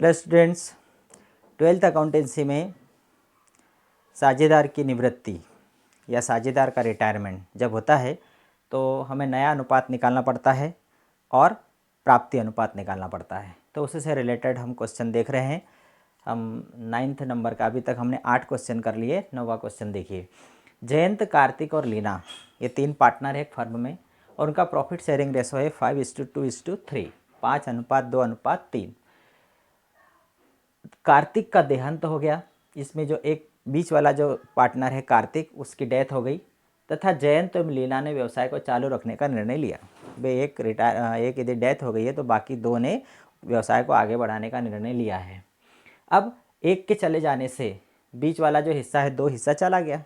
Hello students, twelfth accountancy में साझेदार की निवृत्ति या साझेदार का रिटायरमेंट जब होता है तो हमें नया अनुपात निकालना पड़ता है और प्राप्ति अनुपात निकालना पड़ता है। तो उसी से रिलेटेड हम क्वेश्चन देख रहे हैं। हम 9th नंबर का अभी तक हमने 8 क्वेश्चन कर लिए। 9वां क्वेश्चन देखिए। जयंत, कार्तिक और लीना ये 3 पार्टनर है एक फर्म में और उनका प्रॉफिट शेयरिंग रेशो है 5:2:3, 5:2:3। कार्तिक का देहांत हो गया। इसमें जो एक बीच वाला जो पार्टनर है कार्तिक, उसकी डेथ हो गई तथा जयंत एवं लीना ने व्यवसाय को चालू रखने का निर्णय लिया। वे एक यदि डेथ हो गई है तो बाकी 2 ने व्यवसाय को आगे बढ़ाने का निर्णय लिया है। अब एक के चले जाने से बीच वाला जो हिस्सा है 2 हिस्सा चला गया,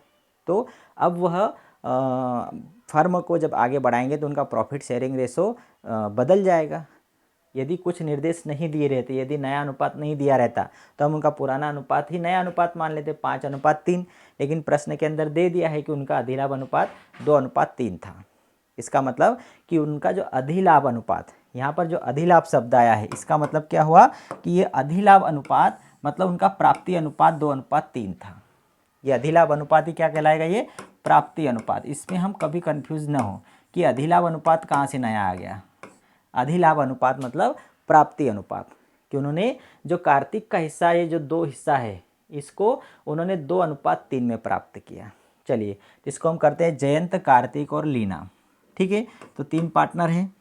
तो अब वह फर्म को जब आगे बढ़ाएंगे तो उनका प्रॉफिट शेयरिंग रेशो बदल जाएगा। यदि कुछ निर्देश नहीं दिए रहते, यदि नया अनुपात नहीं दिया रहता तो हम उनका पुराना अनुपात ही नया अनुपात मान लेते 5:3। लेकिन प्रश्न के अंदर दे दिया है कि उनका अधिलाभ अनुपात 2:3 था। इसका मतलब कि उनका जो अधिलाभ अनुपात, यहाँ पर जो अधिलाभ शब्द आया है इसका मतलब क्या हुआ कि ये अधिलाभ अनुपात मतलब उनका प्राप्ति अनुपात 2:3 था। ये अधिलाभ अनुपात ही क्या कहलाएगा? ये प्राप्ति अनुपात। इसमें हम कभी कंफ्यूज न हो कि अधिलाभ अनुपात कहाँ से नया आ गया। अधिलाभ अनुपात मतलब प्राप्ति अनुपात, कि उन्होंने जो कार्तिक का हिस्सा, ये जो 2 हिस्सा है इसको उन्होंने 2:3 में प्राप्त किया। चलिए इसको हम करते हैं जयंत, कार्तिक और लीना। ठीक है, तो 3 पार्टनर हैं।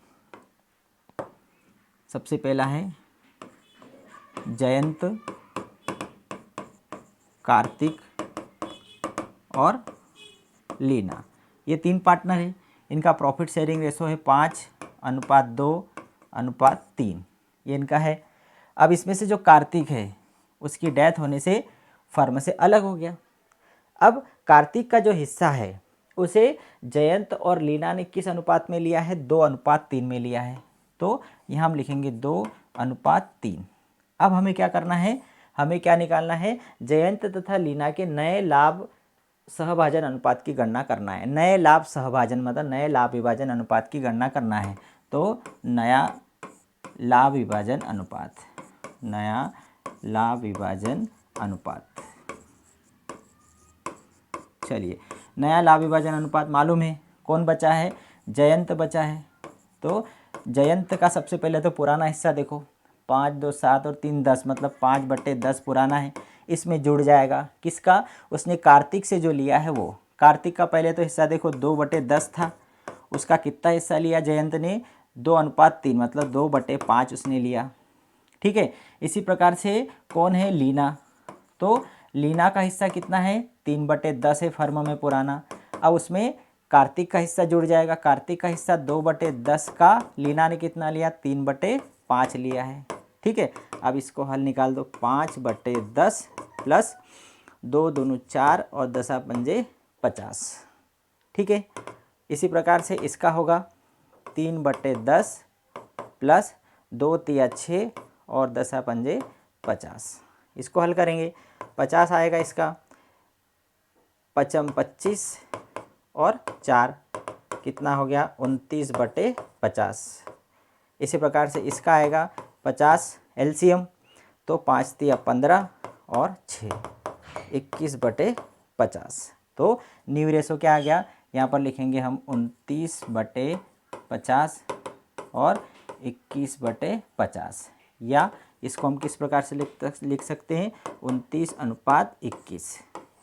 सबसे पहला है जयंत, कार्तिक और लीना, ये 3 पार्टनर हैं। इनका प्रॉफिट शेयरिंग रेशो है 5:2:3, ये इनका है। अब इसमें से जो कार्तिक है उसकी डेथ होने से फर्म से अलग हो गया। अब कार्तिक का जो हिस्सा है उसे जयंत और लीना ने किस अनुपात में लिया है? 2:3 में लिया है। तो यहाँ हम लिखेंगे 2:3। अब हमें क्या करना है? हमें क्या निकालना है? जयंत तथा लीना के नए लाभ सहभाजन अनुपात की गणना करना है। नए लाभ सहभाजन मतलब नए लाभ विभाजन अनुपात की गणना करना है। तो नया लाभ विभाजन अनुपात, नया लाभ विभाजन अनुपात। चलिए, नया लाभ विभाजन अनुपात मालूम है। कौन बचा है? जयंत बचा है। तो जयंत का सबसे पहले तो पुराना हिस्सा देखो, 5, 2, 7 और 3, 10 मतलब 5/10 पुराना है। इसमें जुड़ जाएगा किसका? उसने कार्तिक से जो लिया है वो। कार्तिक का पहले तो हिस्सा देखो 2/10 था, उसका कितना हिस्सा लिया जयंत ने? 2:3 मतलब 2/5 उसने लिया। ठीक है, इसी प्रकार से कौन है? लीना। तो लीना का हिस्सा कितना है? 3/10 है फर्म में पुराना। अब उसमें कार्तिक का हिस्सा जुड़ जाएगा। कार्तिक का हिस्सा 2/10 का लीना ने कितना लिया? 3/5 लिया है। ठीक है, अब इसको हल निकाल दो। 5/10 प्लस 2 दूनी 4 और 10 50। ठीक है, इसी प्रकार से इसका होगा 3/10 प्लस 2 तिया 6 और 10 50। इसको हल करेंगे 50 आएगा इसका, 5 25 और 4 कितना हो गया? 29/50। इसी प्रकार से इसका आएगा 50 एलसीएम, तो 5 तिया 15 और 6 21/50। तो न्यू रेशो क्या आ गया? यहाँ पर लिखेंगे हम 29/50 और 21/50, या इसको हम किस प्रकार से लिख सकते हैं? 29:21।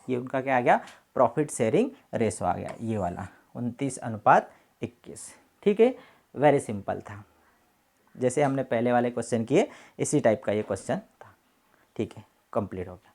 ये उनका क्या आ गया? प्रॉफिट शेयरिंग रेशो आ गया, ये वाला 29:21। ठीक है, वेरी सिंपल था। जैसे हमने पहले वाले क्वेश्चन किए इसी टाइप का ये क्वेश्चन था। ठीक है, कंप्लीट हो गया।